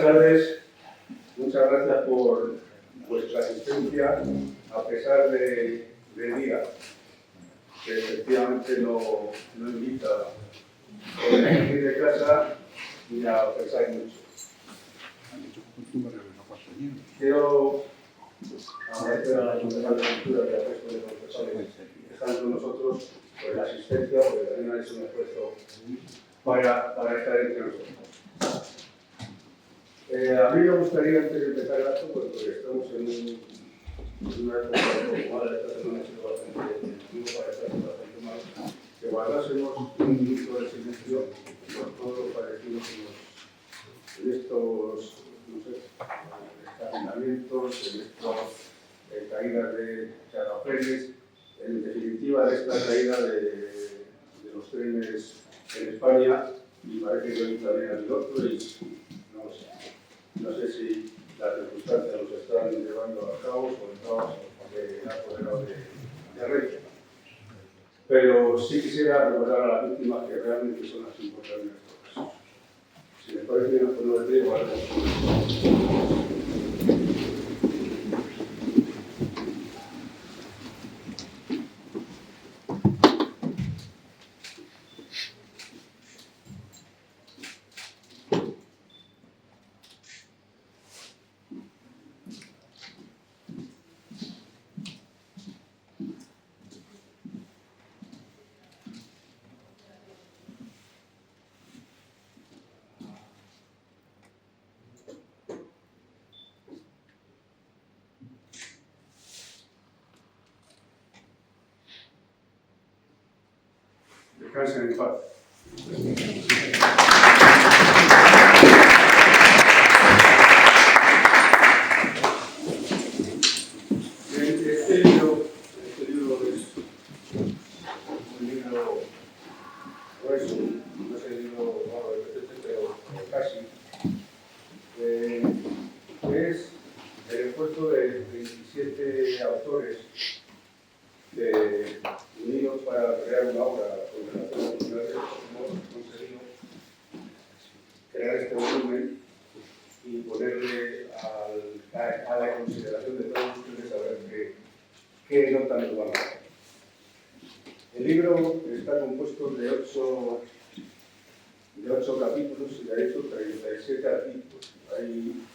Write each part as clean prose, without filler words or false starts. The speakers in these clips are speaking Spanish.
Buenas tardes, muchas gracias por vuestra asistencia a pesar del día, que efectivamente no invita a salir de casa ni a pensar mucho. Quiero agradecer a la Concejal de Cultura y al resto de los profesores que están con nosotros por la asistencia, porque también han hecho un esfuerzo para estar entre nosotros. A mí me gustaría, antes de empezar el acto, porque estamos en una época como ahora, esta semana ha sido bastante intensivo para estar bastante mal, que guardásemos un minuto de silencio por todos los fallecidos en estos, no sé, escalamientos, en estas caídas de charrapeles, en definitiva de esta caída de los trenes en España, y parece que hoy también hay otro, y no sé si las circunstancias los están llevando a caos o el caos que ha apoderado de Reyes. Pero sí quisiera recordar a las víctimas que realmente son las importantes en estos casos. Si les parece bien, pues no les digo algo. Descansen en paz. Este libro es un libro grueso, no es el libro pero casi. Es el esfuerzo de 27 autores unidos para crear una obra con relación a los finales. Hemos conseguido crear este volumen y ponerle a la consideración de todos ustedes saber qué notan tomar. El libro está compuesto de 8 capítulos y de hecho 37 artículos. Hay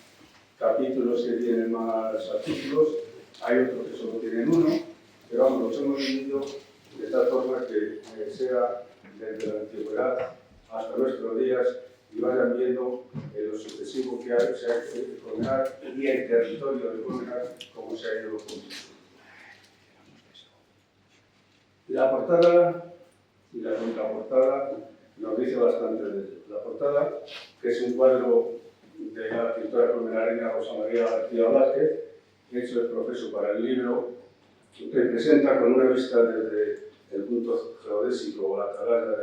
capítulos que tienen más artículos, hay otros que solo tienen uno, pero vamos, los hemos dividido de tal forma que sea desde la antigüedad hasta nuestros días y vayan viendo lo sucesivo que se ha hecho de Colmenar y el territorio de Colmenar, cómo se ha ido construyendo. La portada y la contraportada nos dice bastante de ello. La portada, que es un cuadro de la pintora colmenareña Rosa María García Blázquez, hecho el proceso para el libro, que presenta con una vista desde el punto geodésico o la atalaya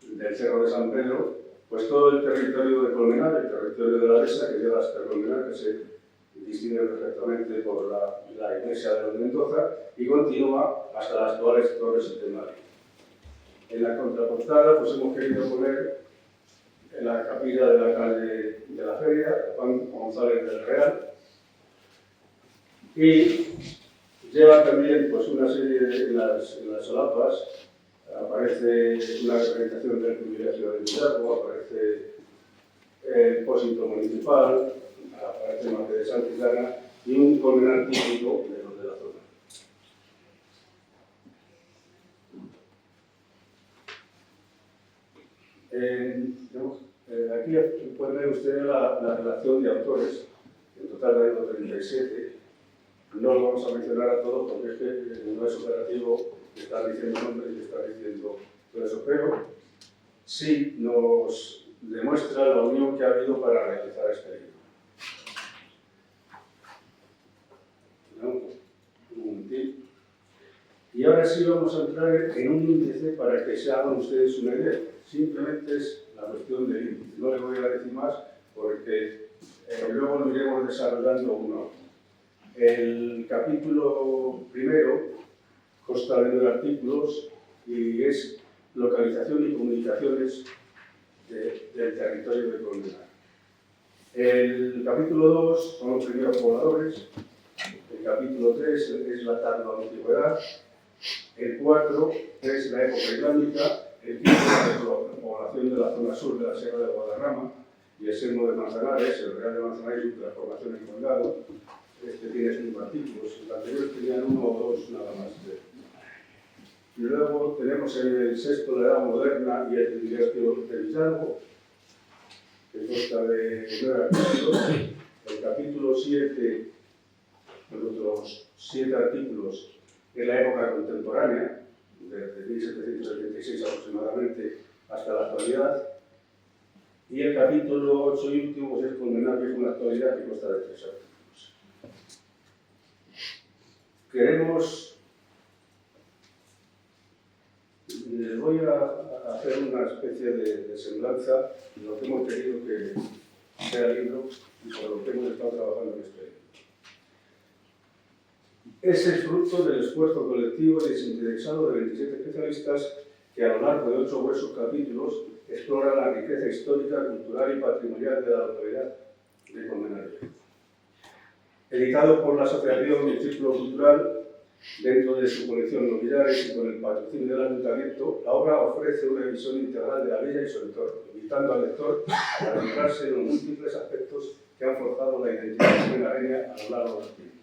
del Cerro de San Pedro, pues todo el territorio de Colmenar, el territorio de la Dehesa, que llega hasta Colmenar, que se distingue perfectamente por la iglesia de los Mendoza, y continúa hasta las actuales Torres de Madrid. En la contraportada pues hemos querido poner en la capilla de la calle de la Feria, Juan González del Real, y lleva también pues, una serie en las solapas, aparece una representación del privilegio del liderazgo, aparece el pósito municipal, aparece el Marqués de Santillana y un Colmenar típico de los de la zona. Aquí pueden ver ustedes la relación de autores, en total hay 37. No los vamos a mencionar a todos porque es que no es operativo estar diciendo nombres y estar diciendo todo eso, pero sí nos demuestra la unión que ha habido para realizar este libro. Un momentito. Y ahora sí vamos a entrar en un índice para que se hagan ustedes una idea. Simplemente es la cuestión del índice. No les voy a decir más porque luego lo iremos desarrollando uno a uno. El capítulo primero consta de 9 artículos y es localización y comunicaciones del territorio de Colmenar. El capítulo 2 son los primeros pobladores, el capítulo 3 es la tarde de la antigüedad, el 4 es la época islámica, el 5 es la población de la zona sur de la Sierra de Guadarrama y el Seno de Manzanares, el Real de Manzanares y su transformación en condado. Este tiene 5 artículos, los anteriores tenían 1 o 2 nada más. Y luego tenemos el sexto de la Edad Moderna y el Diario de Villalgo, que consta de 9 artículos. El capítulo 7, los otros 7 artículos, es la época contemporánea, desde 1776 aproximadamente hasta la actualidad. Y el capítulo 8 y último es Condenar Viejo en la actualidad, que consta de 3 artículos. Les voy a hacer una especie de semblanza de lo que hemos querido que sea el libro y sobre lo que hemos estado trabajando en este libro. Es el fruto del esfuerzo colectivo y desinteresado de 27 especialistas que a lo largo de 8 gruesos capítulos exploran la riqueza histórica, cultural y patrimonial de la localidad de Colmenar Viejo. Editado por la Asociación del Círculo Cultural, dentro de su colección Novillares y con el patrocinio del Ayuntamiento, la obra ofrece una visión integral de la villa y su entorno, invitando al lector a adentrarse en los múltiples aspectos que han forjado la identidad colmenareña a lo largo del tiempo.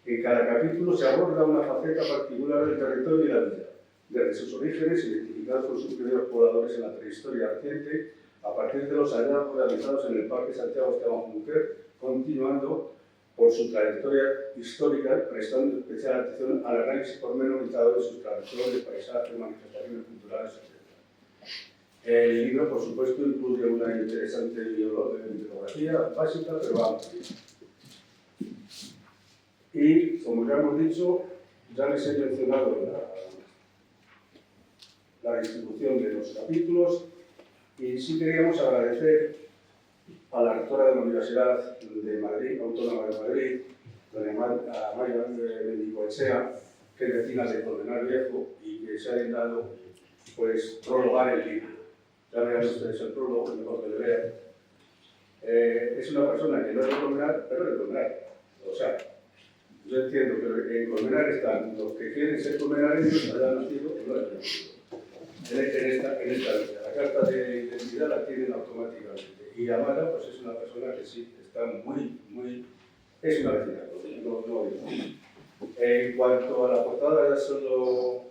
En cada capítulo se aborda una faceta particular del territorio y la villa, desde sus orígenes, identificados por sus primeros pobladores en la prehistoria reciente, a partir de los hallazgos realizados en el Parque Santiago Esteban Junquer, continuando por su trayectoria histórica, prestando especial atención al análisis pormenorizado de sus tradiciones, paisajes, manifestaciones culturales, etc. El libro, por supuesto, incluye una interesante bibliografía básica, pero amplia. Y, como ya hemos dicho, ya les he mencionado la distribución de los capítulos y sí queríamos agradecer a la rectora de la Universidad de Madrid, Autónoma de Madrid, doña Maya Mendicoechea, que es vecina de Colmenar Viejo y que se ha dignado pues, prologar el libro. Ya verán ustedes el prólogo, mejor que le vean. Es una persona que no es de Colmenar, pero es de Colmenar. O sea, yo entiendo que en Colmenar están los que quieren ser colmenareños, hayan nacido o no hayan nacido. En esta vida. La carta de identidad la tienen automáticamente. Y Amara, pues es una persona que sí, está es una vecina, no. En cuanto a la portada, ya se lo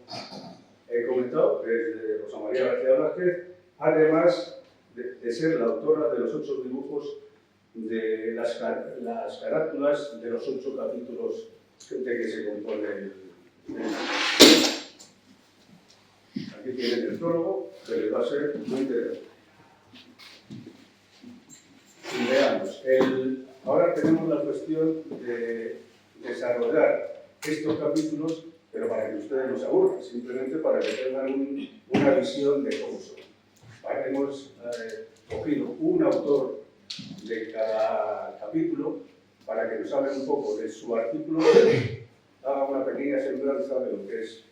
he comentado, que es de Rosa María García Blázquez, además de ser la autora de los 8 dibujos de las carátulas de los 8 capítulos de que se compone el Aquí tienen el prólogo, que les va a ser muy interesante. Veamos, ahora tenemos la cuestión de desarrollar estos capítulos, pero para que ustedes no se aburran, simplemente para que tengan una visión de cómo son. Vale, hemos cogido un autor de cada capítulo para que nos hable un poco de su artículo, haga una pequeña semblanza de lo que es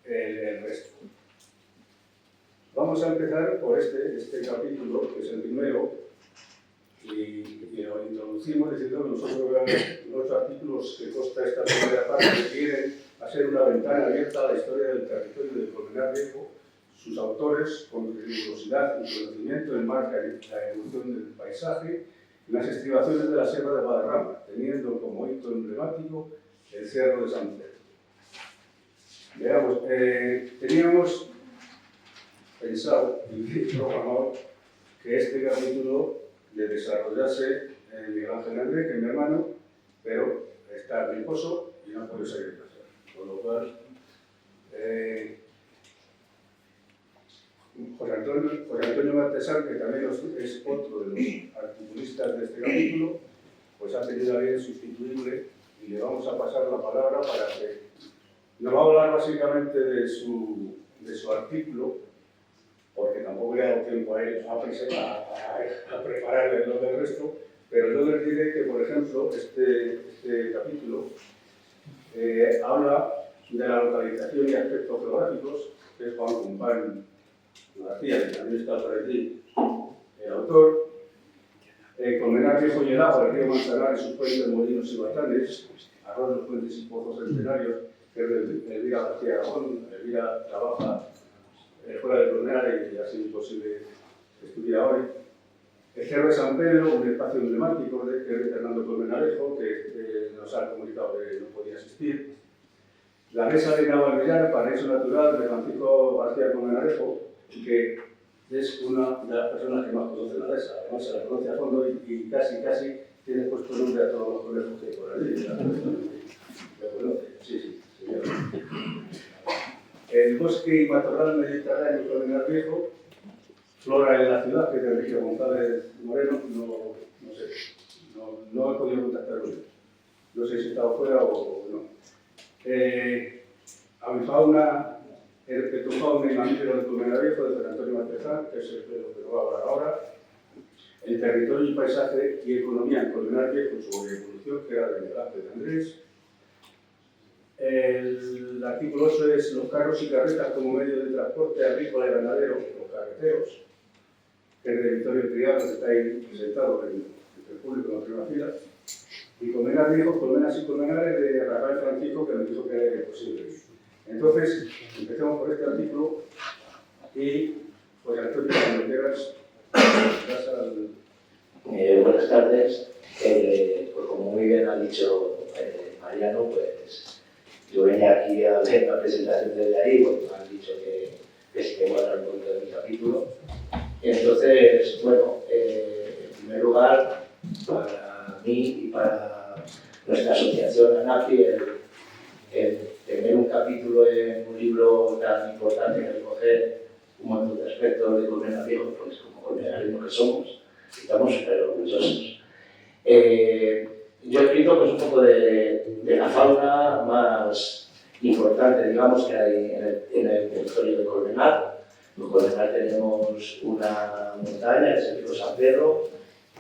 el resto. Vamos a empezar por este capítulo, que es el primero, y lo introducimos diciendo que nosotros los artículos que consta esta primera parte quieren hacer una ventana abierta a la historia del territorio de Colmenar Viejo. Sus autores, con rigurosidad y conocimiento, enmarcan la evolución del paisaje y las estribaciones de la Sierra de Guadarrama, teniendo como hito emblemático el Cerro de San Pedro. Veamos, teníamos pensado y programado que este capítulo le desarrollase Miguel Ángel André, que es mi hermano, pero está griposo y no puede salir de casa. Con lo cual, José Antonio Martesán, que también es otro de los articulistas de este capítulo, pues ha tenido a bien sustituirle y le vamos a pasar la palabra para que nos va a hablar básicamente de su artículo, porque tampoco le ha dado tiempo a él a preparar lo del resto, pero yo les diré que, por ejemplo, este capítulo habla de la localización y aspectos geográficos, que es Juan Compán García, que también está por aquí el autor, Colmenar Viejo y el agua, el río Manzanares, sus puentes, molinos y batanes, arroyos, puentes y pozos centenarios, que es de Elvira García Aragón. Elvira trabaja fuera de Colmenar y ha sido imposible estudiar hoy. El Cerro de San Pedro, un espacio emblemático que es de Fernando Colmenarejo, que nos ha comunicado que no podía asistir. La Mesa de Navalvillar, paraíso natural de Francisco García Colmenarejo, que es una de las personas que más conocen la Mesa. Además, se la conoce a fondo y casi tiene puesto nombre a todos los conejos que hay por allí. ¿Lo conoce? Sí, señor. El bosque y matorral mediterráneo de Colmenar Viejo, flora en la ciudad, que es de Enrique González Moreno, no sé, no he podido contactar con él. No sé si estaba fuera o no. Avifauna, herpetofauna y mamífero de Colmenar Viejo, de Fray Antonio Martezán, que es el que lo va a hablar ahora. El territorio y paisaje y economía en Colmenar Viejo, su evolución, que era de Miguel Ángel de Andrés. El artículo 8 es los carros y carretas como medio de transporte agrícola y ganadero, los carreteros, que es de Victorio Triano, que está ahí presentado entre el público en la primera fila. Y Colmenar Viejo, Colmenas y Colmenares, de Rafael Francisco, que me dijo que era imposible. Entonces, empecemos por este artículo y, pues, Antonio, cuando quieras, vas al... Buenas tardes. Pues como muy bien ha dicho Mariano, pues yo venía aquí a ver la presentación desde ahí, porque me han dicho que sí que voy a hablar un poquito de mi capítulo. Entonces, bueno, en primer lugar, para mí y para nuestra asociación ANAPI, el tener un capítulo en un libro tan importante que recoge un montón de aspectos de Colmenar Viejo, pues como colmenarios que somos, estamos súper orgullosos. Yo he escrito pues, un poco de la fauna más importante, digamos, que hay en el territorio de Colmenar. En Colmenar tenemos una montaña, que es el río San Pedro,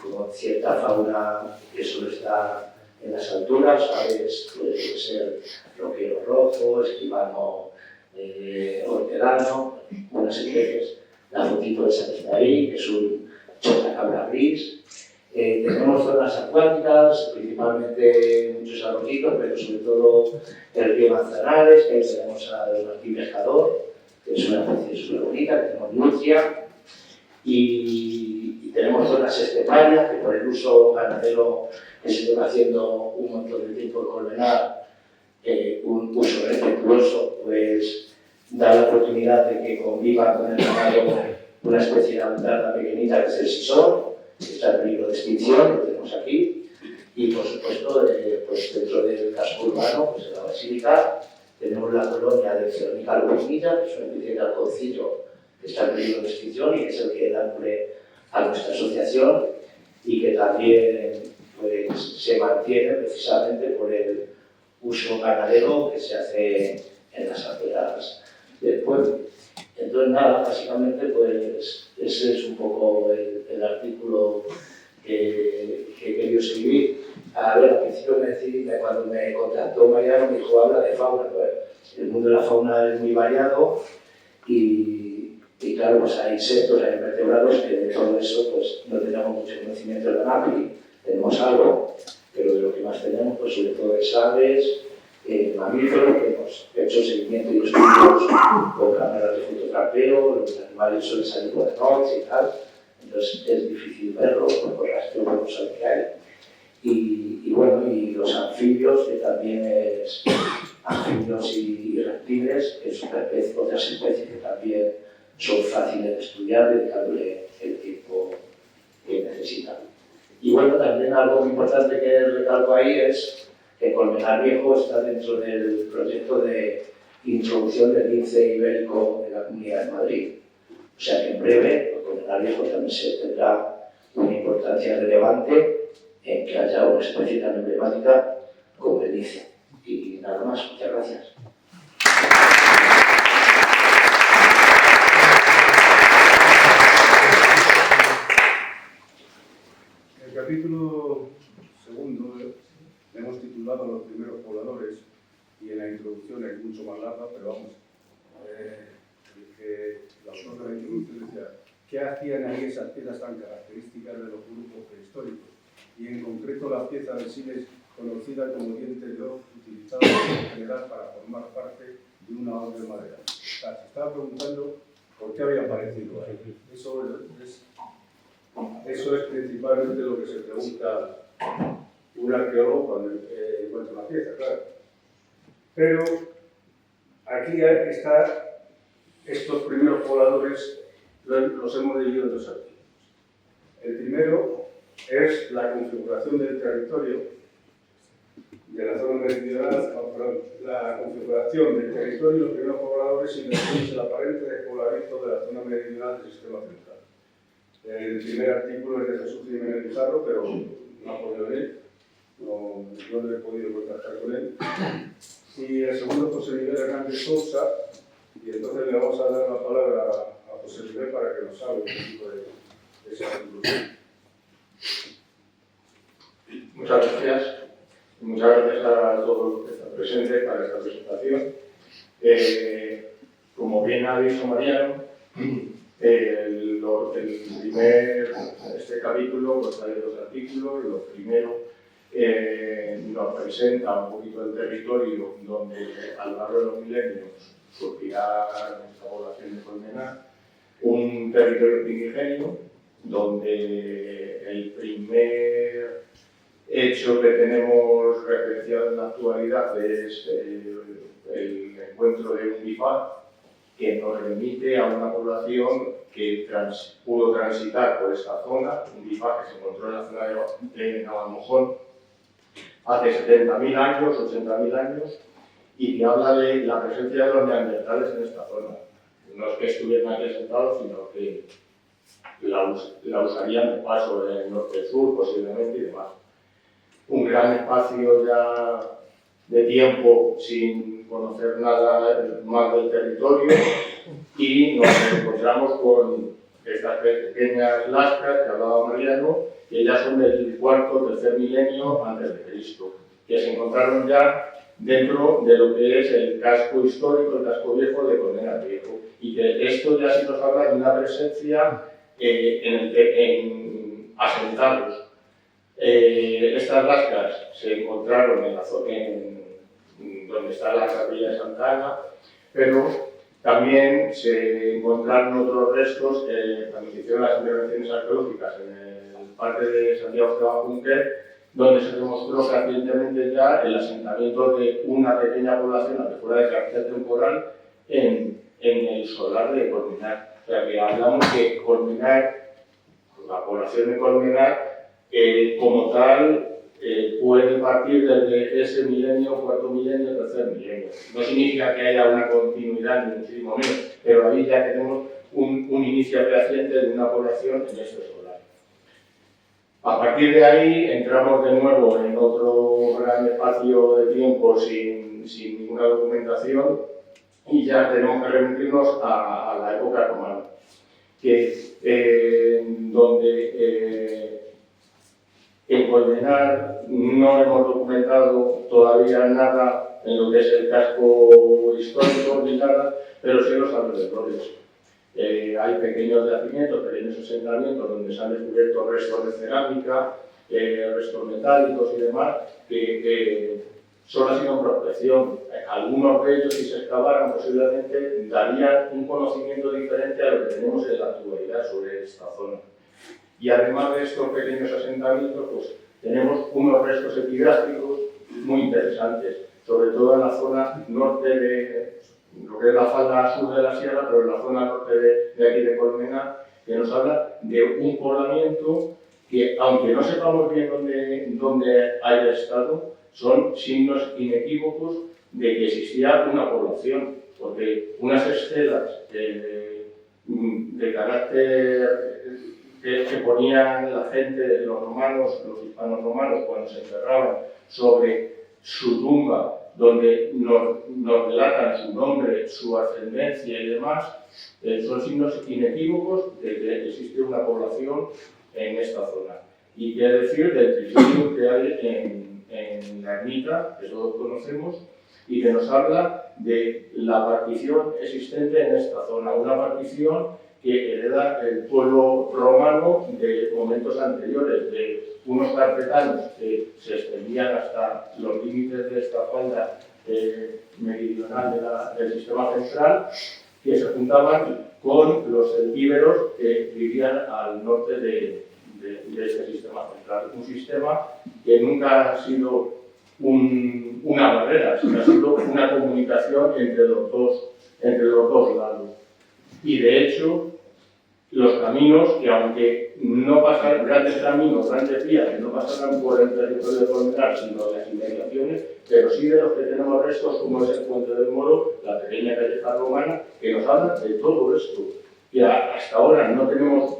con cierta fauna que solo está en las alturas, ¿sabes? Puede ser roquero rojo, esquivano hortelano, buenas especies. La fotito esa que está ahí, que es un chotacabra gris. Tenemos zonas acuáticas, principalmente muchos arroyitos, pero sobre todo el río Manzanares, que ahí tenemos al martín pescador, que es una especie súper bonita, tenemos Murcia, y tenemos zonas esteparias, que por el uso ganadero que se lleva haciendo un montón de tiempo en Colmenar, un uso respetuoso, pues da la oportunidad de que conviva con el ganado una especie de aventada pequeñita que es el sisón, que está en peligro de extinción, lo tenemos aquí, y por supuesto, pues dentro del casco urbano, pues en la Basílica, tenemos la colonia de Cerónica Lobinilla, que es una especie de halconcillo que está en peligro de extinción y que es el que da nombre a nuestra asociación y que también pues, se mantiene precisamente por el uso ganadero que se hace en las afueras del pueblo. Entonces, nada, básicamente, pues ese es un poco el artículo que he querido escribir. A ver, al principio cuando me contactó Mariano, me dijo, habla de fauna. Pues, el mundo de la fauna es muy variado y claro, pues hay insectos, hay invertebrados que de todo eso pues, no tenemos mucho conocimiento de la NAPI, tenemos algo, pero de lo que más tenemos, pues sobre todo es aves, mamíferos, que hemos hecho seguimiento y estudios con cámaras de fototrapeo, los animales suelen salir por la noche y tal, entonces es difícil verlo, por rastreo no sabe qué hay. Y bueno, y los anfibios, que también es anfibios y reptiles, que son otras especies que también son fáciles de estudiar, dedicarle el tiempo que necesitan. Y bueno, también algo muy importante que recalco ahí es que Colmenar Viejo está dentro del proyecto de introducción del lince ibérico en la Comunidad de Madrid. O sea que en breve, Colmenar Viejo también se tendrá una importancia relevante en que haya una especie tan emblemática como el lince. Y nada más, muchas gracias. El capítulo segundo le hemos titulado Los primeros pobladores y en la introducción es mucho más larga, pero vamos, que la autora de la introducción decía qué hacían ahí esas piezas tan características de los grupos prehistóricos, y en concreto la pieza de Siles conocida como diente de hoz, utilizada en general para formar parte de una hoz de madera. O sea, se estaba preguntando por qué había aparecido ahí. Eso es principalmente lo que se pregunta un arqueólogo cuando encuentra una pieza, claro. Pero aquí están estos primeros pobladores, los hemos dividido en dos artículos. El primero es la configuración del territorio de la zona meridional, la configuración del territorio y los primeros pobladores y después el aparente despoblamiento de la zona meridional del sistema central. El primer artículo es de Jesús Jiménez Pizarro, pero no ha podido venir, no he podido contactar con él. Y el segundo, José Miguel Hernández Sousa, y entonces le vamos a dar la palabra a José Miguel para que nos hable un poquito de esa conclusión. Muchas gracias. Muchas gracias a todos los que están presentes para esta presentación. Como bien ha dicho Mariano, este capítulo consta de dos artículos. Lo primero nos presenta un poquito el territorio donde a lo largo de los milenios surgirá esta población de Colmenar, un territorio primigenio donde el primer hecho que tenemos referenciado en la actualidad es el encuentro de un bifá que nos remite a una población que pudo transitar por esta zona, un bifá que se encontró en la zona de Navalmojón hace 70.000 años, 80.000 años, y que habla de la presencia de los neandertales en esta zona. No es que estuvieran aquí asentados, sino que la usarían de paso del norte-sur posiblemente y demás. Un gran espacio ya de tiempo sin conocer nada más del territorio y nos encontramos con estas pequeñas lascas que hablaba Mariano, que ya son del cuarto, tercer milenio antes de Cristo, que se encontraron ya dentro de lo que es el casco histórico, el casco viejo de Colmenar Viejo, y que esto ya sí nos habla de una presencia en asentados. Estas lascas se encontraron en la zona donde está la capilla de Santa Ana, pero también se encontraron otros restos cuando se hicieron las intervenciones arqueológicas en el parque de Santiago de Bajunquer, donde se demostró recientemente ya el asentamiento de una pequeña población, aunque fuera de carácter temporal, en el solar de Colmenar. O sea que hablamos que Colmenar, la población de Colmenar, como tal, puede partir desde ese milenio, cuarto milenio, tercer milenio. No significa que haya una continuidad, ni muchísimo menos, pero ahí ya tenemos un inicio fehaciente de una población en este solar. A partir de ahí entramos de nuevo en otro gran espacio de tiempo sin ninguna documentación y ya tenemos que remitirnos a la época romana, donde en Colmenar no hemos documentado todavía nada en lo que es el casco histórico ni nada, pero sí en los alrededores. Hay pequeños yacimientos, pequeños asentamientos donde se han descubierto restos de cerámica, restos metálicos y demás, que solo ha sido en prospección. Algunos de ellos, si se excavaran, posiblemente darían un conocimiento diferente a lo que tenemos en la actualidad sobre esta zona. Y además de estos pequeños asentamientos, pues tenemos unos restos epigráficos muy interesantes, sobre todo en la zona norte de lo que es la falda sur de la sierra, pero en la zona norte de aquí de Colmenar, que nos habla de un poblamiento que, aunque no sepamos bien dónde haya estado, son signos inequívocos de que existía una población, porque unas estelas de carácter que ponían la gente, los romanos, los hispanos romanos, cuando se enterraban sobre su tumba, donde nos relatan su nombre, su ascendencia y demás, son signos inequívocos de que existe una población en esta zona. Y qué decir del trifinio que hay en la ermita, que todos conocemos, y que nos habla de la partición existente en esta zona, una partición que hereda el pueblo romano de momentos anteriores, de unos carpetanos que se extendían hasta los límites de esta falda meridional del sistema central, que se juntaban con los celtíberos que vivían al norte de este sistema central. Un sistema que nunca ha sido una barrera, sino ha sido una comunicación entre los dos lados. Y de hecho, los caminos, que aunque no pasaran grandes caminos, grandes vías, que no pasaran por el territorio de Colmenar, sino de las inmediaciones, pero sí de los que tenemos restos, como es el Puente del Moro, la pequeña calleja romana, que nos habla de todo esto, que hasta ahora no tenemos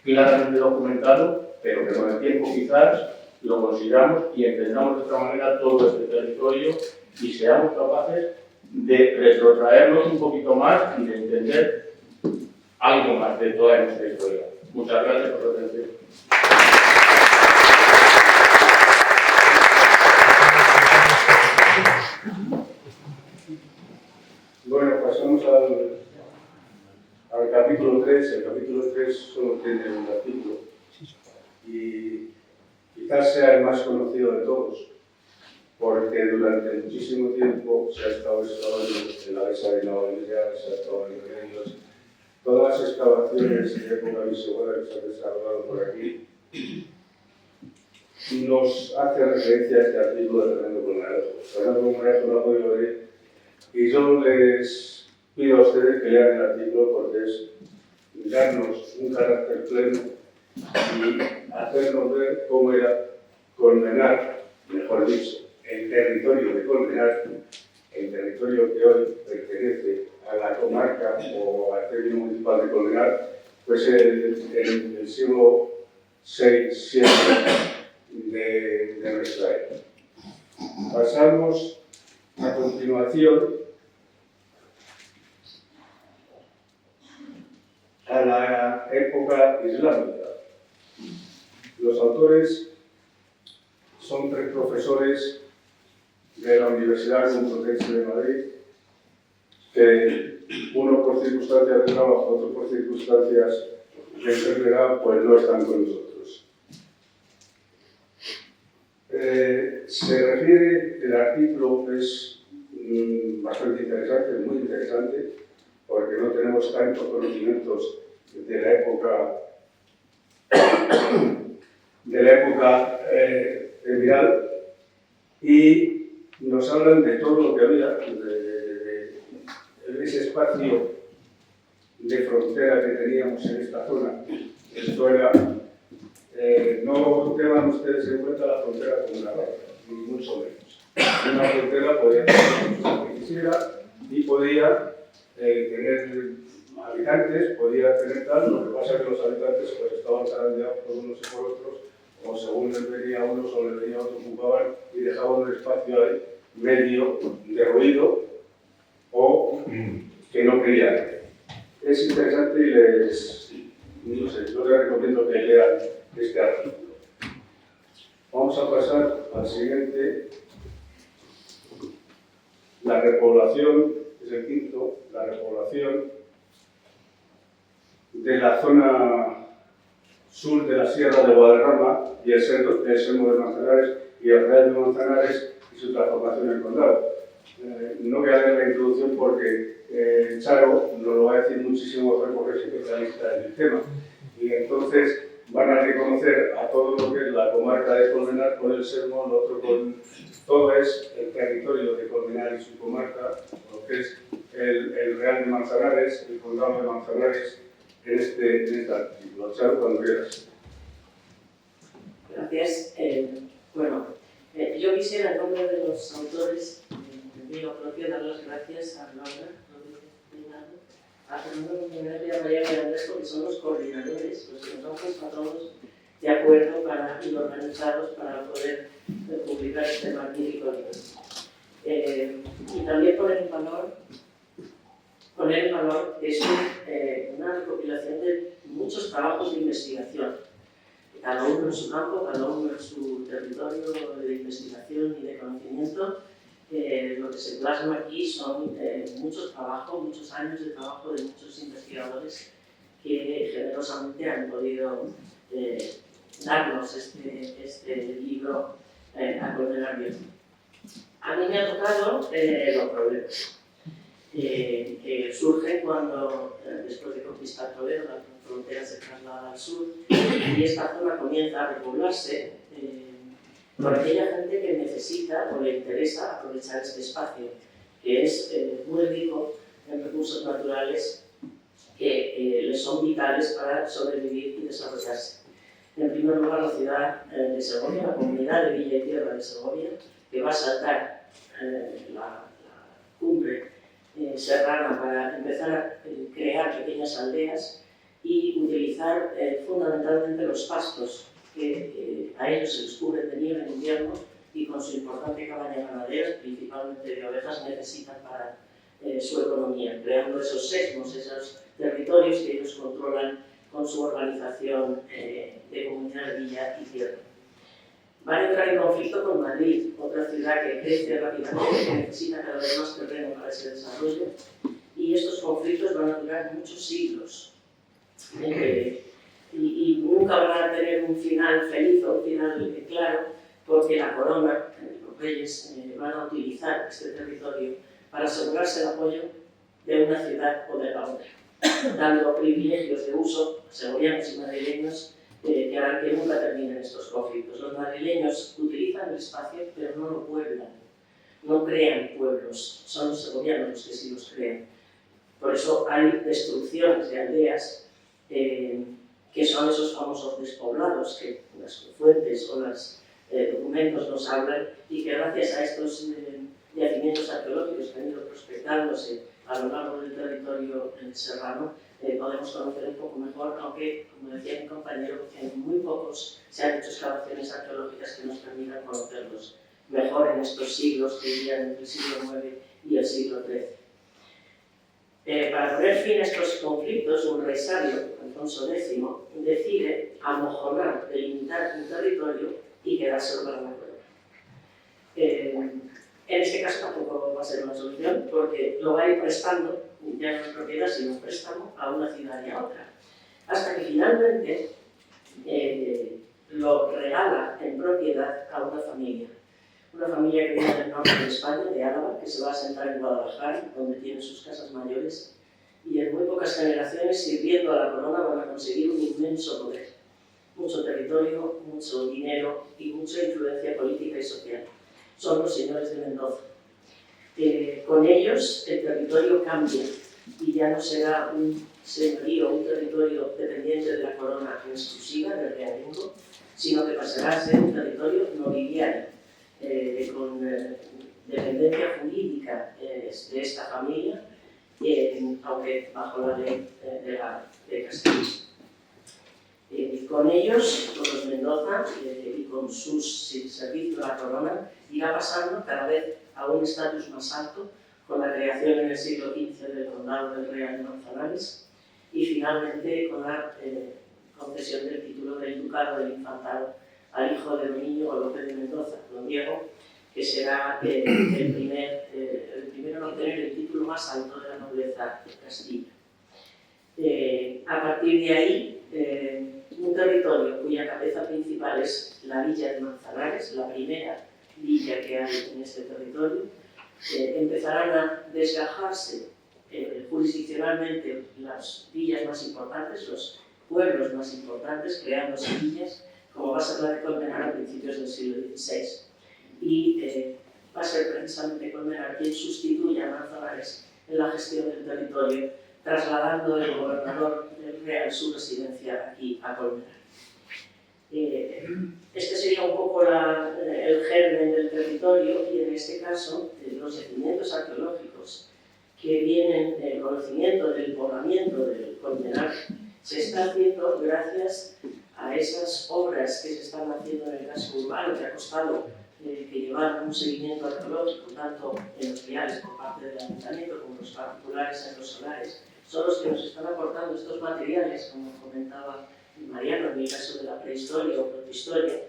claramente documentado, pero que con el tiempo quizás lo consigamos y entendamos de otra manera todo este territorio y seamos capaces de retrotraernos un poquito más y de entender algo más de toda nuestra historia. Muchas gracias por su atención. Bueno, pasamos al capítulo 3. El capítulo 3 solo tiene un artículo y quizás sea el más conocido de todos, porque durante muchísimo tiempo se ha estado excavando en la Besa de Navalilla, se ha estado en Remedios. Todas las excavaciones de época visigoda que se han desarrollado por aquí nos hace referencia a este artículo de Fernando Colmenarejo. Fernando Colmenarejo lo ha podido leer y yo les pido a ustedes que lean el artículo porque es darnos un carácter pleno y hacernos ver cómo era Colmenar, mejor dicho, el territorio de Colmenar, el territorio que hoy pertenece a la comarca o al término municipal de Colmenar, pues el siglo VI-VII de nuestra época. Pasamos a continuación a la época islámica. Los autores son 3 profesores de la Universidad Complutense de Madrid, que uno por circunstancias de trabajo, otro por circunstancias de enfermedad, pues no están con nosotros. Se refiere, el artículo es bastante interesante, muy interesante, porque no tenemos tantos conocimientos de la época emiral, y nos hablan de todo lo que había, de ese espacio de frontera que teníamos en esta zona. Esto era, no tengan ustedes en cuenta la frontera como una barra, ni mucho menos. Una frontera podía tener lo que quisiera y podía tener habitantes, podía tener tal, lo que pasa es que los habitantes pues, estaban zarandeados por unos y por otros, o según les venía unos o les venía otros, ocupaban y dejaban un espacio ahí medio derruido o que no querían. Es interesante y yo les recomiendo que lean este artículo. Vamos a pasar al siguiente. La repoblación, es el quinto, la repoblación de la zona sur de la Sierra de Guadarrama y el Sermo de Manzanares y el Real de Manzanares y su transformación en condado. No voy a leer la introducción porque Charo nos lo va a decir muchísimo mejor porque es especialista en el tema. Y entonces van a reconocer a todo lo que es la comarca de Colmenar con el Sermo, lo otro con todo es el territorio de Colmenar y su comarca, lo que es el Real de Manzanares, el condado de Manzanares, en este artículo. Charo, cuando quieras. Gracias. Yo quisiera, en nombre de los autores, mi propio, dar las gracias a Laura, a Fernando Colmenarejo y a María Mirandés, porque son los coordinadores, los que nos han puesto a todos de acuerdo y organizados para poder publicar este magnífico libro. Y también poner en valor que es una recopilación de muchos trabajos de investigación, cada uno en su campo, cada uno en su territorio de investigación y de conocimiento. Lo que se plasma aquí son muchos trabajos, muchos años de trabajo de muchos investigadores que generosamente han podido darnos este libro a Colmenar Viejo. A mí me ha tocado los problemas que surgen cuando, después de conquistar Toledo, la frontera se traslada al sur y esta zona comienza a repoblarse por aquella gente que necesita o le interesa aprovechar este espacio, que es muy rico en recursos naturales que les son vitales para sobrevivir y desarrollarse. En primer lugar, la ciudad de Segovia, la comunidad de Villa y Tierra de Segovia, que va a saltar la cumbre serrana para empezar a crear pequeñas aldeas y utilizar fundamentalmente los pastos que a ellos se les cubre de nieve en invierno y con su importante cabaña ganadera, principalmente de ovejas, necesitan para su economía, creando esos sesmos, esos territorios que ellos controlan con su organización de comunidad de Villa y Tierra. Van a entrar en conflicto con Madrid, otra ciudad que crece rápidamente, que necesita cada vez más terreno para ese desarrollo, y estos conflictos van a durar muchos siglos. Y nunca van a tener un final feliz o un final claro, porque la corona, los reyes, van a utilizar este territorio para asegurarse el apoyo de una ciudad o de la otra, dando privilegios de uso a segovianos y madrileños que harán que nunca terminen estos conflictos. Los madrileños utilizan el espacio, pero no lo pueblan, no crean pueblos, son los segovianos los que sí los crean. Por eso hay destrucciones de aldeas que son esos famosos despoblados que las fuentes o los documentos nos hablan y que gracias a estos yacimientos arqueológicos que han ido prospectándose a lo largo del territorio serrano, podemos conocer un poco mejor, aunque, como decía mi compañero, en muy pocos se han hecho excavaciones arqueológicas que nos permitan conocerlos mejor en estos siglos que vivían entre el siglo IX y el siglo XIII. Para poner fin a estos conflictos, un rey sabio, Alfonso X, decide amojonar, delimitar un territorio y quedarse para la corona. En este caso tampoco va a ser una solución, porque lo va a ir prestando, ya no es propiedad, sino préstamo, a una ciudad y a otra. Hasta que finalmente lo regala en propiedad a una familia. Una familia que viene del norte de España, de Álava, que se va a asentar en Guadalajara, donde tiene sus casas mayores, y en muy pocas generaciones, sirviendo a la corona, van a conseguir un inmenso poder. Mucho territorio, mucho dinero y mucha influencia política y social. Son los señores de Mendoza. Con ellos el territorio cambia y ya no será un señorío, un territorio dependiente de la corona en exclusiva, del realengo, sino que pasará a ser un territorio nobiliario, con dependencia jurídica de esta familia, aunque bajo la ley de Castilla. Con ellos, con los Mendoza y con sus servicios a la corona, irá pasando cada vez a un estatus más alto, con la creación en el siglo XV del Condado del Real de Manzanares y finalmente con la concesión del título del Ducado del Infantado al hijo de don Íñigo López de Mendoza, don Diego, que será el primero en obtener el título más alto de la nobleza de Castilla. A partir de ahí, un territorio cuya cabeza principal es la villa de Manzanares, la primera villa que hay en este territorio, empezarán a desgajarse jurisdiccionalmente las villas más importantes, los pueblos más importantes, creándose villas, como va a ser la de Colmenar a principios del siglo XVI. Y va a ser precisamente Colmenar quien sustituya a Manzanares en la gestión del territorio, trasladando el gobernador del Real su residencia aquí a Colmenar. Este sería un poco el germen del territorio y en este caso los yacimientos arqueológicos que vienen del conocimiento del poblamiento del Colmenar se está haciendo gracias a esas obras que se están haciendo en el casco urbano, que ha costado que llevar un seguimiento arqueológico tanto en los viales por parte del ayuntamiento como los particulares en los solares. Son los que nos están aportando estos materiales, como comentaba Mariano, en el caso de la prehistoria o protohistoria,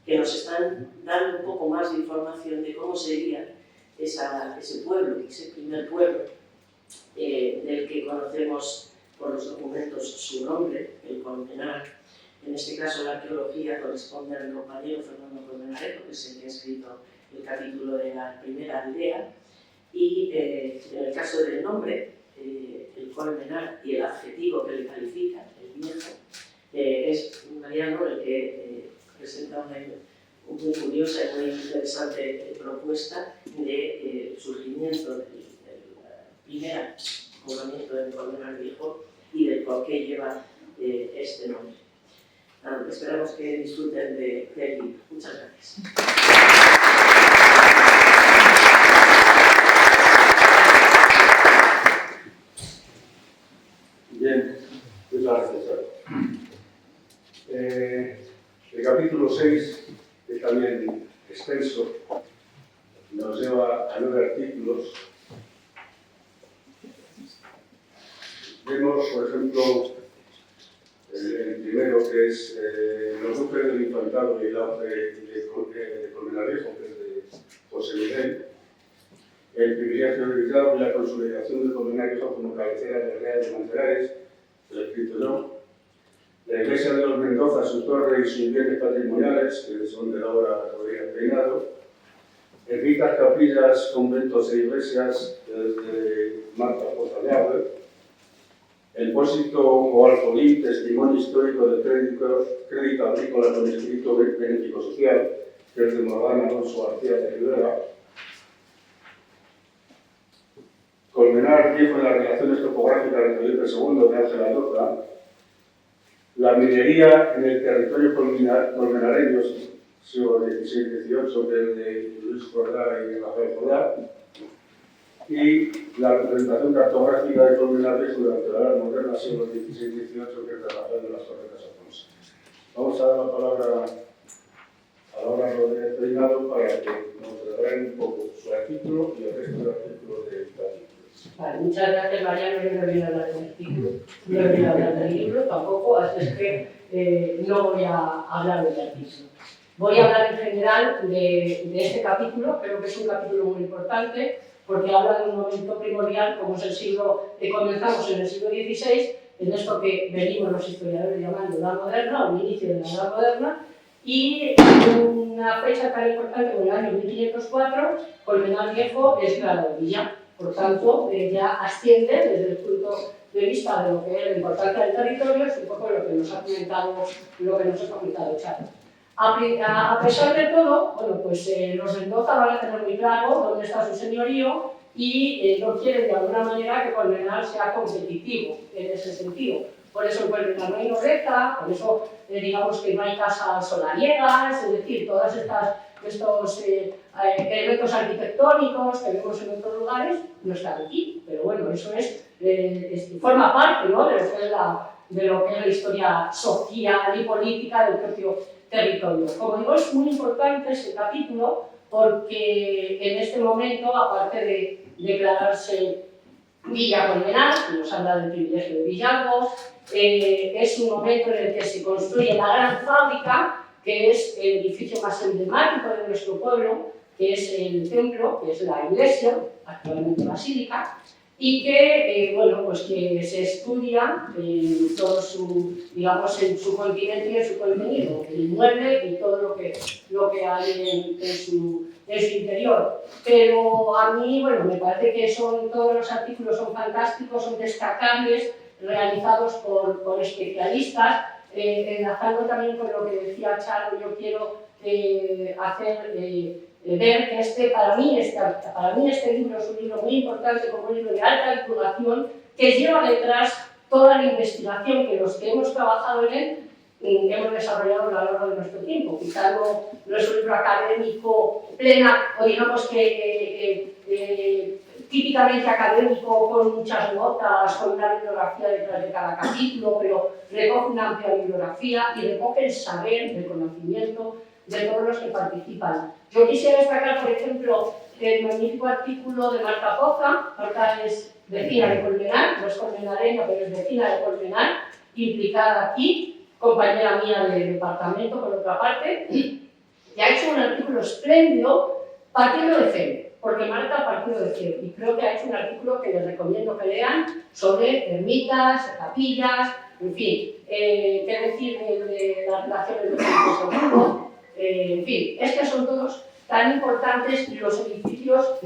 que nos están dando un poco más de información de cómo sería ese pueblo, ese primer pueblo del que conocemos por los documentos su nombre, el Colmenar. En este caso la arqueología corresponde al compañero Fernando Colmenarejo, que es el que ha escrito el capítulo de la primera aldea. Y en el caso del nombre, el Colmenar y el adjetivo que le califica, el viejo, es Mariano el que presenta una muy curiosa y muy interesante propuesta de surgimiento del primer poblamiento del Colmenar Viejo y del por qué lleva este nombre. Esperamos que disfruten del libro. Muchas gracias. Bien, muchas gracias. El capítulo 6 es también extenso, nos lleva a 9 artículos. Vemos, por ejemplo, el primero, que es los duques del Infantado y de Colmenarejo, que es de José Miguel, el privilegio de Villalba y la consolidación del Colmenarejo como cabecera del Real de Manzanares, el escrito yo, la iglesia de los Mendoza, su torre y sus bienes patrimoniales, que son de la obra Rodríguez Peinado, ermitas, capillas, conventos e iglesias de Marta Poza de Auber, el pósito o alfolí, testimonio histórico del crédito agrícola con espíritu benéfico social, que es de Morgana Alonso García de Rivera. Colmenar Viejo en las relaciones topográficas de Felipe II de Ángela Lloza. La minería en el territorio colmenareño, siglo XVI-XVIII, que es de Luis Jordá y Rafael Jordá. Y la representación cartográfica de Colmenar Viejo durante la Edad Moderna, siglo XVI-XVIII, que es de Rafael de las Torres Afonso. Vamos a dar la palabra a Laura Rodríguez Peinado para que nos regalen un poco su artículo y el resto del artículo del capítulo. Vale, muchas gracias, Mariano. Yo no he venido a hablar del artículo, no he venido a hablar del libro tampoco, así es que no voy a hablar del artículo. Voy a hablar en general de este capítulo. Creo que es un capítulo muy importante porque habla de un momento primordial como es el siglo que comenzamos en el siglo XVI, en esto que venimos los historiadores llamando Edad Moderna o el inicio de la Edad Moderna, y una fecha tan importante como el año 1504, Colmenar Viejo es declarado villa. Por tanto, ya asciende desde el punto de vista de lo que es la importancia del territorio, es un poco lo que nos ha comentado Charo. A pesar de todo, bueno, pues los Mendoza van a tener muy claro dónde está su señorío y no quieren de alguna manera que Colmenar sea competitivo en ese sentido. Por eso en Colmenar no hay nobleza, por eso digamos que no hay casas solariegas, es decir, todas estos elementos arquitectónicos que vemos en otros lugares no están aquí, pero bueno, eso forma parte, ¿no?, de lo que es la historia social y política del propio territorio. Como digo, es muy importante este capítulo porque en este momento, aparte de declararse Villa Colmenar, que nos habla del privilegio de Villalba, es un momento en el que se construye la gran fábrica, que es el edificio más emblemático de nuestro pueblo, que es el templo, que es la iglesia, actualmente basílica, y que, bueno, pues que se estudia en todo su, digamos, en su continente y en su contenido, el inmueble y todo lo que hay en su interior. Pero a mí, bueno, me parece que todos los artículos son fantásticos, son destacables, realizados por especialistas, enlazando también con lo que decía Charo. Yo quiero hacer ver que para mí este libro es un libro muy importante, como un libro de alta divulgación, que lleva detrás toda la investigación que los que hemos trabajado en él hemos desarrollado a lo largo de nuestro tiempo. Quizá no es un libro académico plena, o digamos que típicamente académico, con muchas notas, con una bibliografía detrás de cada capítulo, pero recoge una amplia bibliografía y recoge el saber, el conocimiento de todos los que participan. Yo quisiera destacar, por ejemplo, el magnífico artículo de Marta Poza. Marta es vecina de Colmenar, no es colmenareña, pero es vecina de Colmenar, implicada aquí, compañera mía del departamento, por otra parte, y ha hecho un artículo espléndido partiendo de cero, porque Marta partió de decir, y creo que ha hecho un artículo que les recomiendo que lean sobre ermitas, capillas, en fin, qué decir de las relaciones de Felipe II, en fin, es que son todos tan importantes los edificios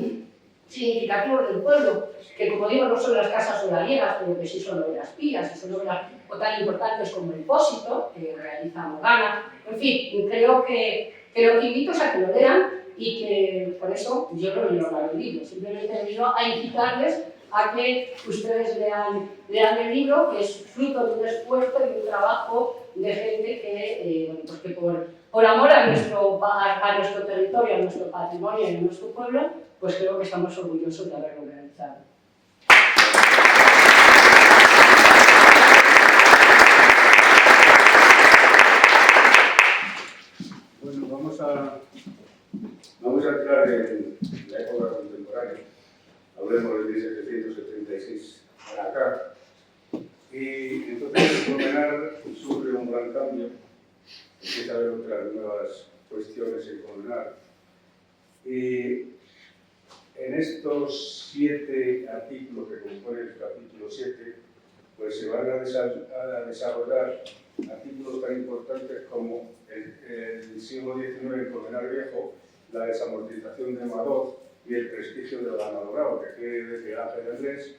significativos del pueblo, que como digo no son las casas solariegas, pero que sí son obras pías, y son obras o tan importantes como el Pósito, que realiza Morgana. En fin, creo que lo que invito es a que lo lean y que por eso yo no leo el libro, simplemente he venido a incitarles a que ustedes lean el libro, que es fruto de un esfuerzo y de un trabajo de gente que, pues que por amor a nuestro territorio, a nuestro patrimonio y a nuestro pueblo, pues creo que estamos orgullosos de haberlo realizado. Bueno, vamos a entrar en la época contemporánea. Hablemos de 1776 para acá. Y entonces Colmenar sufre un gran cambio. Empieza a haber otras nuevas cuestiones en Colmenar. Y en estos 7 artículos que componen el capítulo 7, pues se van a desarrollar artículos tan importantes como el siglo XIX en Colmenar Viejo, la desamortización de Madoz y el prestigio del ganado bravo, que quiere decir Ángel Andrés,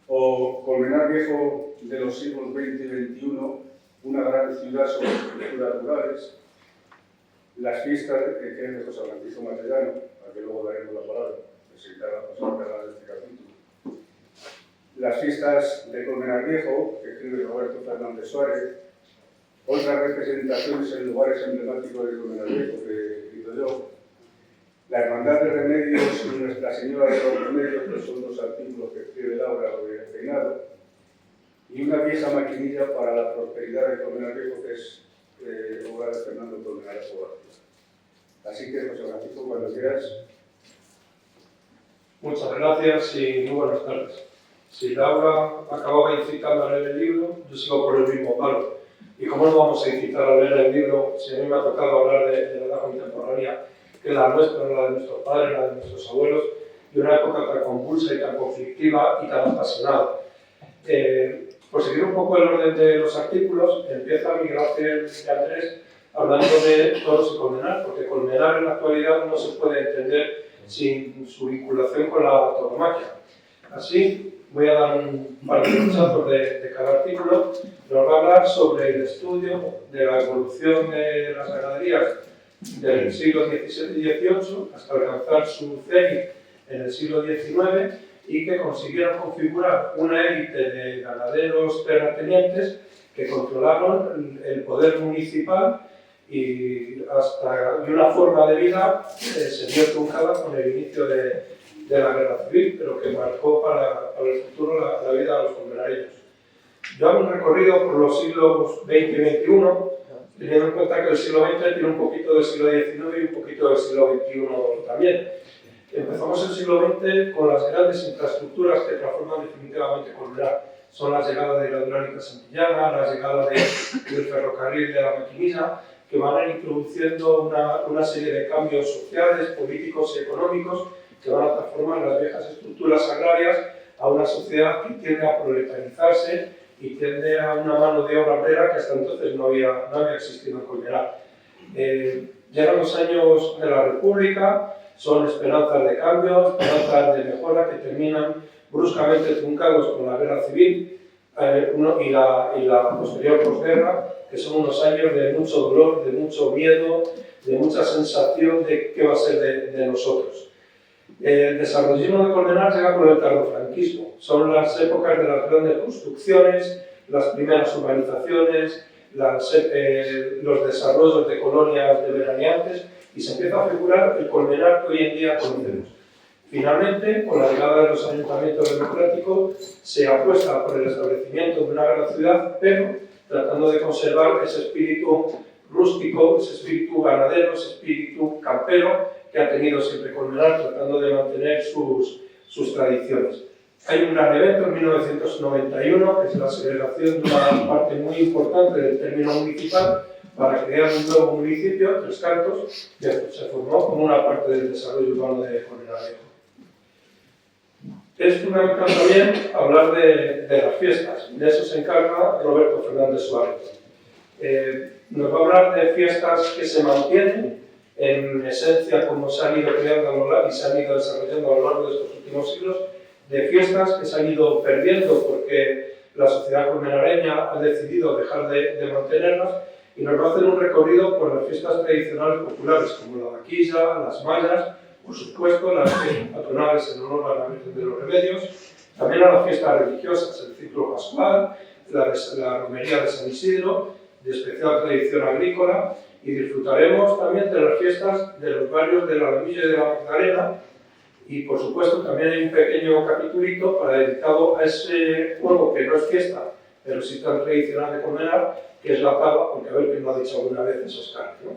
o Colmenar Viejo de los siglos XX y XXI, una gran ciudad sobre estructuras rurales, las fiestas que es de José Francisco Matellano, a que luego daremos la palabra, que se encarga de este capítulo. Las fiestas de Colmenar Viejo, que escribe Roberto Fernández Suárez, otras representaciones en lugares emblemáticos de Colmenar Viejo que he escrito yo, la Hermandad de Remedios y Nuestra Señora de los Remedios, que son 2 artículos que escribe Laura sobre el peinado, y una vieja maquinilla para la prosperidad de Colmenar Viejo, que es obra de Fernando Colmenar García. Así que, José Francisco, cuando quieras. Muchas gracias y muy buenas tardes. Si Laura acababa incitando a leer el libro, yo sigo por el mismo palo. ¿Y cómo no vamos a incitar a leer el libro si a mí me ha tocado hablar de la edad contemporánea, que es la nuestra, la de nuestros padres, la de nuestros abuelos, y una época tan convulsa y tan conflictiva y tan apasionada? Por seguir un poco el orden de los artículos, empieza Miguel Ángel de Andrés hablando de Toros y Colmenar, porque Colmenar en la actualidad no se puede entender sin su vinculación con la tauromaquia. Así, voy a dar un par de pinchazos de cada artículo. Nos va a hablar sobre el estudio de la evolución de las ganaderías del siglo XVII y XVIII hasta alcanzar su cenit en el siglo XIX y que consiguieron configurar una élite de ganaderos terratenientes que controlaron el poder municipal y una forma de vida se vio truncada con el inicio de la guerra civil, pero que marcó para el futuro la vida de los colmenareños. Yo hago un recorrido por los siglos XX y XXI, teniendo en cuenta que el siglo XX tiene un poquito del siglo XIX y un poquito del siglo XXI también. Empezamos el siglo XX con las grandes infraestructuras que transforman definitivamente Colmenar. Son la llegada de la Hidráulica Santillana, la llegada del ferrocarril de la Maquinisa, que van a ir introduciendo una serie de cambios sociales, políticos y económicos que van a transformar las viejas estructuras agrarias a una sociedad que tiende a proletarizarse y tiende a una mano de obra obrera que hasta entonces no había existido en Colmenar. Llegan los años de la República, son esperanzas de cambio, esperanzas de mejora que terminan bruscamente truncados con la guerra civil y la posterior posguerra, que son unos años de mucho dolor, de mucho miedo, de mucha sensación de qué va a ser de nosotros. El desarrollismo de Colmenar llega con el tardofranquismo. Son las épocas de las grandes construcciones, las primeras urbanizaciones, los desarrollos de colonias de veraneantes y se empieza a figurar el Colmenar que hoy en día conocemos. Finalmente, con la llegada de los ayuntamientos democráticos, se apuesta por el establecimiento de una gran ciudad, pero tratando de conservar ese espíritu rústico, ese espíritu ganadero, ese espíritu campero que ha tenido siempre Colmenar, tratando de mantener sus tradiciones. Hay un gran evento en 1991, que es la segregación de una parte muy importante del término municipal para crear un nuevo municipio, Tres Cantos, que se formó como una parte del desarrollo urbano de Colmenar Viejo. Es fundamental también hablar de las fiestas. De eso se encarga Roberto Fernández Suárez. Nos va a hablar de fiestas que se mantienen en esencia como se han ido creando y se han ido desarrollando a lo largo de estos últimos siglos, de fiestas que se han ido perdiendo porque la sociedad colmenareña ha decidido dejar de mantenerlas, y nos va a hacer un recorrido por las fiestas tradicionales populares como la vaquilla, las mallas, por supuesto las fiestas patronales en honor a la Virgen de los Remedios, también a las fiestas religiosas, el ciclo pascual, la romería de San Isidro, de especial tradición agrícola, y disfrutaremos también de las fiestas de los barrios de la Alamilla y de la Magdalena, y por supuesto también hay un pequeño capitulito dedicado a ese juego que no es fiesta, pero sí tan tradicional de Colmenar, que es la pava, porque a ver quién lo ha dicho alguna vez esos caras, ¿no?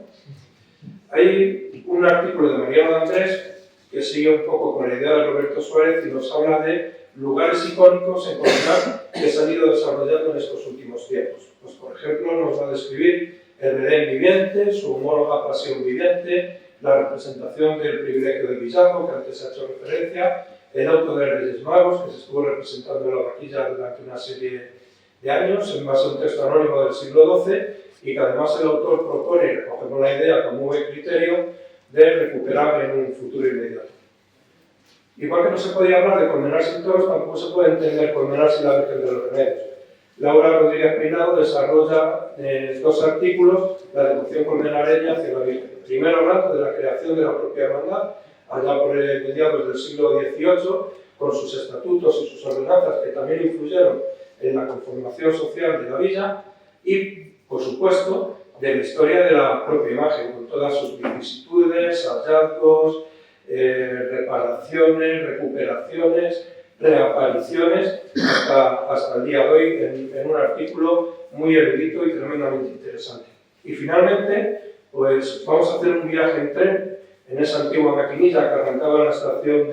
Hay un artículo de Mariano Andrés que sigue un poco con la idea de Roberto Suárez y nos habla de lugares icónicos en Colmenar que se han ido desarrollando en estos últimos tiempos. Pues, por ejemplo, nos va a describir el Belén viviente, su homóloga Pasión viviente, la representación del privilegio del Villaco, que antes se ha hecho referencia, el auto de Reyes Magos, que se estuvo representando en la vaquilla durante una serie de años, en base a un texto anónimo del siglo XII, y que además el autor propone, y recogemos la idea como un buen criterio, de recuperar en un futuro inmediato. Igual que no se podía hablar de Colmenar sin toros, tampoco se puede entender Colmenar sin la Virgen de los Remedios. Laura Rodríguez Peinado desarrolla dos artículos la devoción colmenareña hacia la Virgen. Primero hablando de la creación de la propia hermandad, allá por mediados del siglo XVIII, con sus estatutos y sus ordenanzas que también influyeron en la conformación social de la villa, y, por supuesto, de la historia de la propia imagen, con todas sus vicisitudes, hallazgos, reparaciones, recuperaciones, reapariciones, hasta el día de hoy, en un artículo muy erudito y tremendamente interesante. Y finalmente, pues vamos a hacer un viaje en tren en esa antigua maquinilla que arrancaba en la estación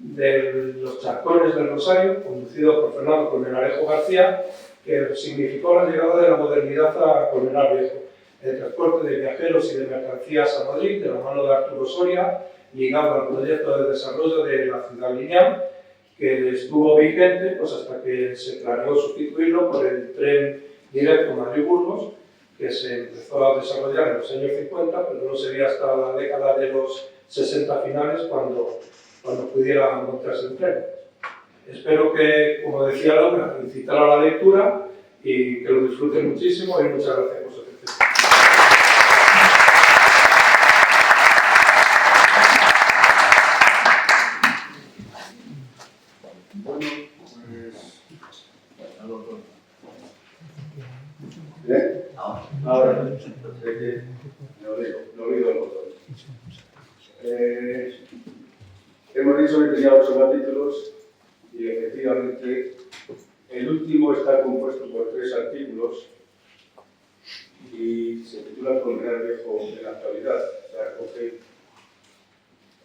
de los Charcones del Rosario, conducido por Fernando Colmenarejo García, que significó la llegada de la modernidad a Colmenar Viejo. El transporte de viajeros y de mercancías a Madrid, de la mano de Arturo Soria, ligado al proyecto de desarrollo de la ciudad lineal, que estuvo vigente pues, hasta que se planeó sustituirlo por el tren directo Madrid-Burgos, que se empezó a desarrollar en los años 50, pero no sería hasta la década de los 60 finales cuando pudiera montarse el tren. Espero que, como decía Laura, incitar a la lectura y que lo disfruten muchísimo, y muchas gracias por su atención. Bueno, pues... Ahora, sé que no olvido el botón. Hemos dicho que tenía 8 capítulos y efectivamente el último está compuesto por 3 artículos y se titula Colmenar Viejo en la actualidad. O sea, porque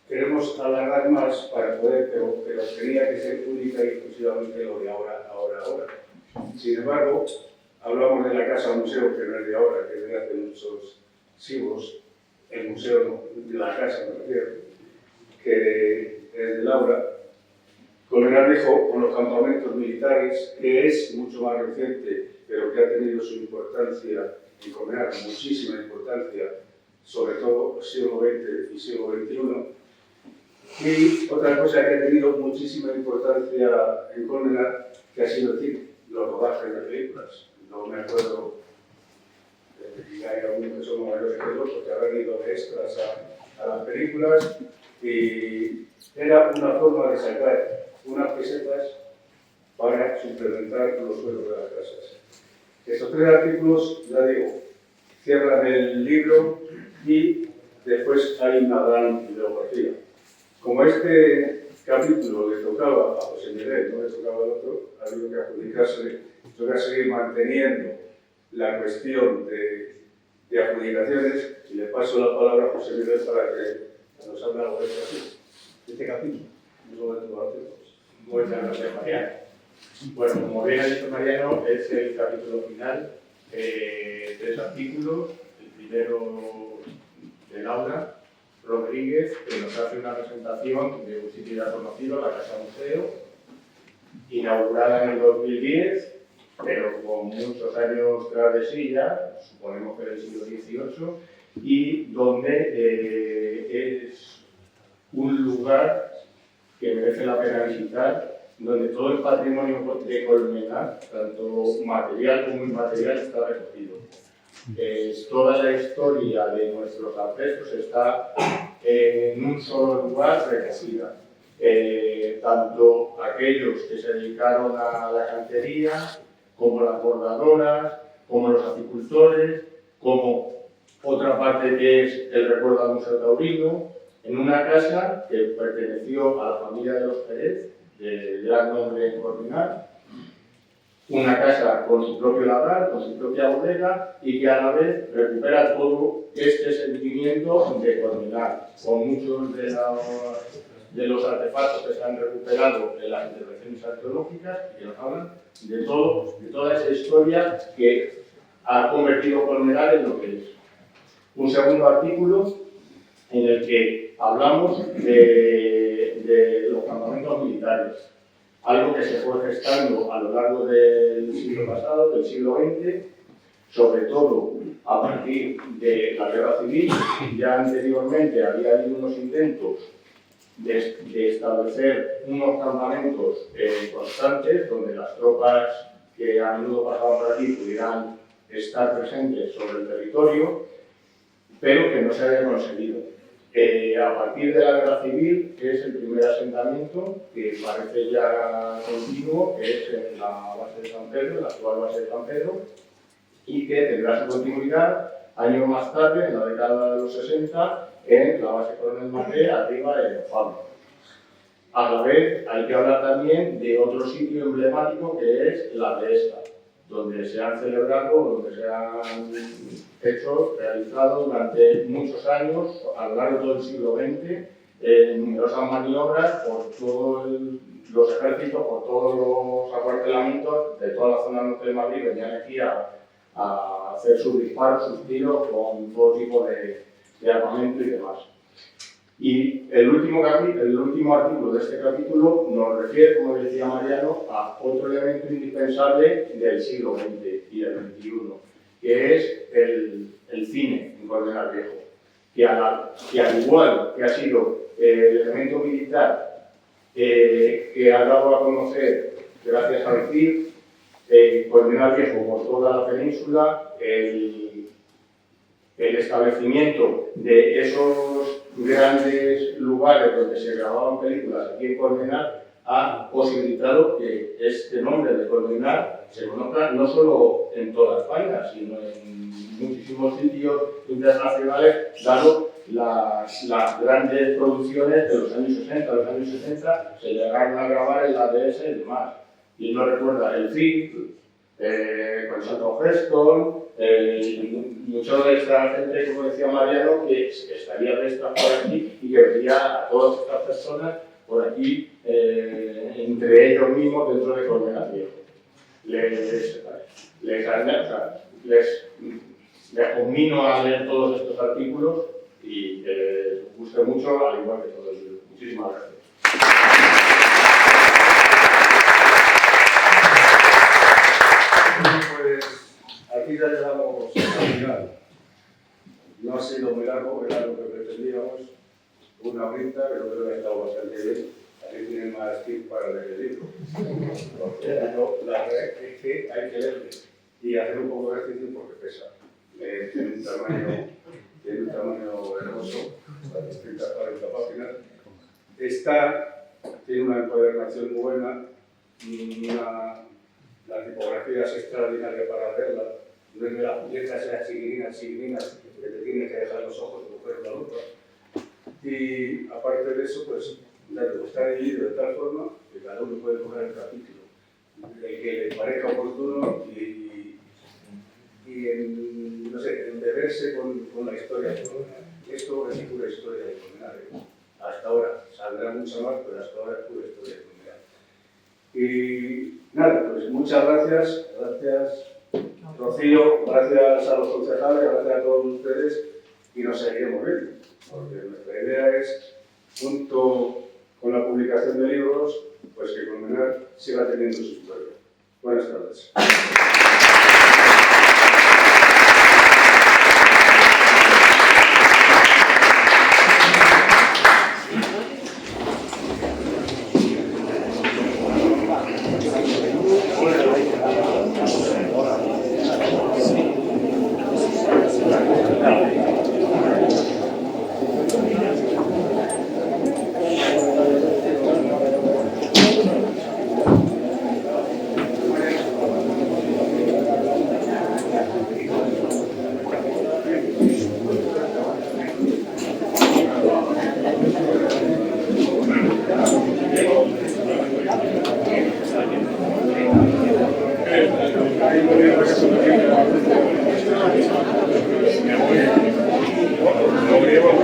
queremos alargar más para poder, pero tenía que ser única y exclusivamente lo de ahora. Sin embargo, hablamos de la casa museo, que no es de ahora, que es de hace muchos siglos. El museo, no, de la casa me refiero, que es de Laura. Colmenar Viejo, con los campamentos militares, que es mucho más reciente, pero que ha tenido su importancia en Colmenar, muchísima importancia, sobre todo siglo XX y siglo XXI. Y otra cosa que ha tenido muchísima importancia en Colmenar, que ha sido el cine, los rodajes de películas. No me acuerdo, y hay algunos que somos mayores que yo, porque habrán ido de extras a las películas, y era una forma de sacar unas pesetas para suplementar los sueldos de las casas. Estos 3 artículos, ya digo, cierran el libro y después hay una gran bibliografía. Como este capítulo le tocaba a José Miguel, no le tocaba al otro, ha habido que adjudicarse, toca seguir manteniendo la cuestión de adjudicaciones, y le paso la palabra a José Miguel para que nos hable algo de este capítulo. No de todos los tiempos. Muchas gracias, Mariano. Bueno, como bien ha dicho Mariano, es el capítulo final, 3 artículos, el primero de Laura, Rodríguez, que nos hace una presentación de un sitio ya conocido, la Casa Museo, inaugurada en el 2010, pero con muchos años tras de sí ya, suponemos que del siglo XVIII, y donde es un lugar que merece la pena visitar, donde todo el patrimonio de Colmenar, tanto material como inmaterial, está recogido. Toda la historia de nuestros ancestros está en un solo lugar recogida. Tanto aquellos que se dedicaron a la cantería, como las bordadoras, como los apicultores, como otra parte que es el recuerdo al Museo Taurino, en una casa que perteneció a la familia de los Pérez, de gran nombre en Colmenar, una casa con su propio lagar, con su propia bodega y que a la vez recupera todo este sentimiento de Colmenar, con muchos de los artefactos que se han recuperado en las intervenciones arqueológicas y que nos hablan de toda esa historia que ha convertido Colmenar en lo que es. Un segundo artículo en el que hablamos de los campamentos militares, algo que se fue gestando a lo largo del siglo pasado, del siglo XX, sobre todo a partir de la Guerra Civil. Ya anteriormente había habido unos intentos de establecer unos campamentos constantes donde las tropas que a menudo pasaban por aquí pudieran estar presentes sobre el territorio, pero que no se había conseguido. A partir de la Guerra Civil, que es el primer asentamiento, que parece ya continuo, que es en la base de San Pedro, la actual base de San Pedro, y que tendrá su continuidad años más tarde, en la década de los 60, en la base Coronel Marré, arriba en Fabio. A la vez, hay que hablar también de otro sitio emblemático que es la Dehesa, donde se han celebrado, donde se han realizado durante muchos años, a lo largo de todo el siglo XX, numerosas maniobras por todos los ejércitos, por todos los acuartelamientos de toda la zona norte de Madrid, venían aquí a hacer sus disparos, sus tiros con todo tipo de armamento y demás. Y el último artículo de este capítulo nos refiere, como decía Mariano, a otro elemento indispensable del siglo XX y del XXI, que es el cine en Colmenar Viejo, que al igual que ha sido el elemento militar que ha dado a conocer, gracias al CIR, Colmenar Viejo por toda la península, el establecimiento de esos grandes lugares donde se grababan películas aquí en Colmenar ha posibilitado que este nombre de Colmenar se conozca no solo en toda España, sino en muchísimos sitios internacionales, dado las grandes producciones de los años 60, los años 70, se llegaron a grabar en la Dehesa y demás. Y no recuerda el film, con Santo Geston, mucho de esta gente, como decía Mariano, que estaría de estas por aquí y que vería a todas estas personas por aquí, entre ellos mismos dentro de Colmenar Viejo. Les conmino a leer todos estos artículos y que les guste mucho, al igual que todo el libro. Muchísimas gracias. Pues aquí ya llegamos al final. No ha sido muy largo, era lo que pretendíamos, una horita, pero creo que ha estado bastante bien. Aquí tienen más tiempo para leer el libro. Pero la verdad es que hay que leerlo y hacer un poco de ejercicio porque pesa. Tiene un tamaño hermoso, 340 páginas. Tiene una encuadernación muy buena, la tipografía es extraordinaria para leerla. No es de las letras esas chiquilinas, que te tienes que dejar los ojos y coger la lupa. Y aparte de eso, pues está dividido de tal forma que cada uno puede coger el capítulo el que le parezca oportuno y no sé, embeberse con la historia de Colmenar. Esto es pura historia de Colmenar. Hasta ahora, saldrá mucho más, pero hasta ahora es pura historia de Colmenar. Y nada, pues muchas gracias Rocío, gracias a los concejales, gracias a todos ustedes y nos seguiremos viendo. porque nuestra idea es, junto con la publicación de libros, pues que Colmenar siga teniendo su historia. Buenas tardes. Me voy.